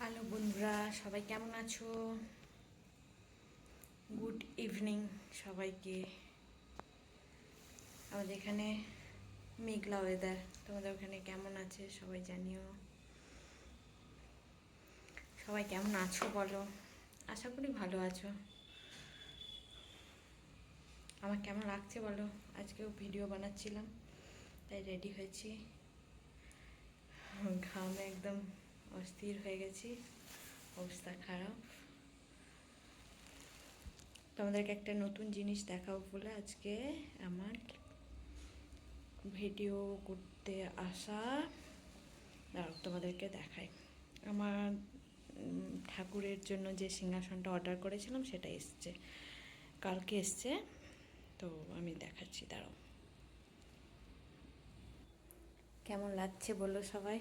Hello বন্ধুরা, সবাই কেমন আছো? গুড ইভিনিং সবাইকে। আমাদের এখানে মেঘলা ওয়েদার, তোমাদের ওখানে কেমন আছে সবাই জানিও। সবাই কেমন আছো বলো, আশা করি ভালো আছো। আমার কেমন লাগছে বলো, আজকেও ভিডিও বানাচ্ছিলাম তাই রেডি হয়েছি, ঘামে একদম অস্থির হয়ে গেছি, অবস্থা খারাপ। তোমাদেরকে একটা নতুন জিনিস দেখাবো বলে আজকে আমার ভিডিও করতে আসা। দাঁড়াও তোমাদেরকে দেখাই। আমার ঠাকুরের জন্য যে সিংহাসনটা অর্ডার করেছিলাম সেটা এসছে, কালকে এসছে, তো আমি দেখাচ্ছি, দাঁড়াও। কেমন লাগছে বলো সবাই।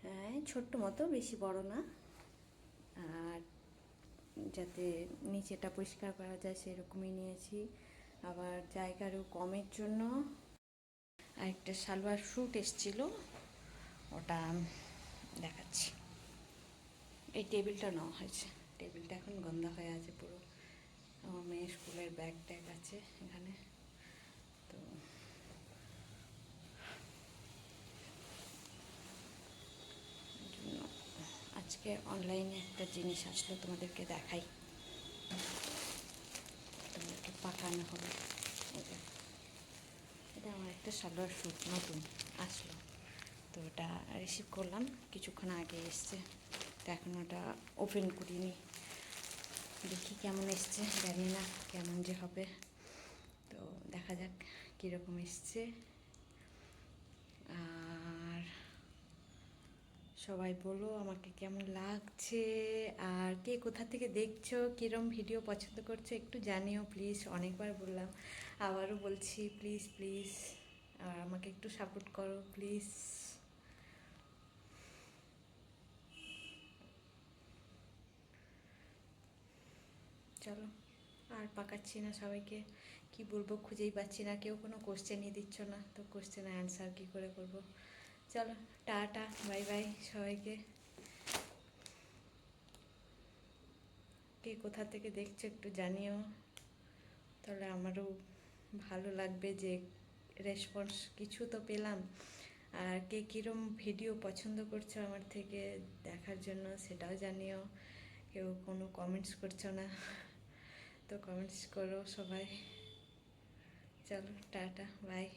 হ্যাঁ, ছোট্ট মতো, বেশি বড় না, আর যাতে নিচেটা পরিষ্কার করা যায় সেরকমই নিয়েছি। আবার জায়গারও কমের জন্য আরেকটা সালোয়ার স্যুট এসেছিলো, ওটা দেখাচ্ছি। এই টেবিলটা নেওয়া হয়েছে, টেবিলটা এখন গন্ধা হয়ে আছে পুরো। আমার মেয়ের স্কুলের ব্যাগ ট্যাগ আছে এখানে, তো আজকে অনলাইনে একটা জিনিস আসলো, তোমাদেরকে দেখাই, তোমাদেরকে পাঠানো হবে। এটা আমার একটা সালোয়ার স্যুট নতুন আসলো, তো ওটা রিসিভ করলাম, কিছুক্ষণ আগে এসছে, তো এখন ওটা ওপেন করিনি, দেখি কেমন এসছে, জানি না কেমন যে হবে, তো দেখা যাক কীরকম এসছে। আর সবাই বলো আমাকে কেমন লাগছে, আর কে কোথা থেকে দেখছো, কীরকম ভিডিও পছন্দ করছো একটু জানিও প্লিজ। অনেকবার বললাম, আবারও বলছি, প্লিজ প্লিজ, আর আমাকে একটু সাপোর্ট করো প্লিজ। চলো, আর পাকাচ্ছি না, সবাইকে কি বলবো খুঁজেই পাচ্ছি না, কেউ কোনো কোশ্চেনই দিচ্ছ না, তো কোশ্চেনের অ্যান্সার কী করে করব। চলো, টাটা, বাই বাই সবাইকে। কে কোথা থেকে দেখছো একটু জানিও, তাহলে আমারও ভালো লাগবে যে রেসপন্স কিছু তো পেলাম। আর কে কীরকম ভিডিও পছন্দ করছো আমার থেকে দেখার জন্য সেটাও জানিও। কেউ কোনো কমেন্টস করছো না, তো কমেন্টস করো সবাই। চলো, টাটা, বাই।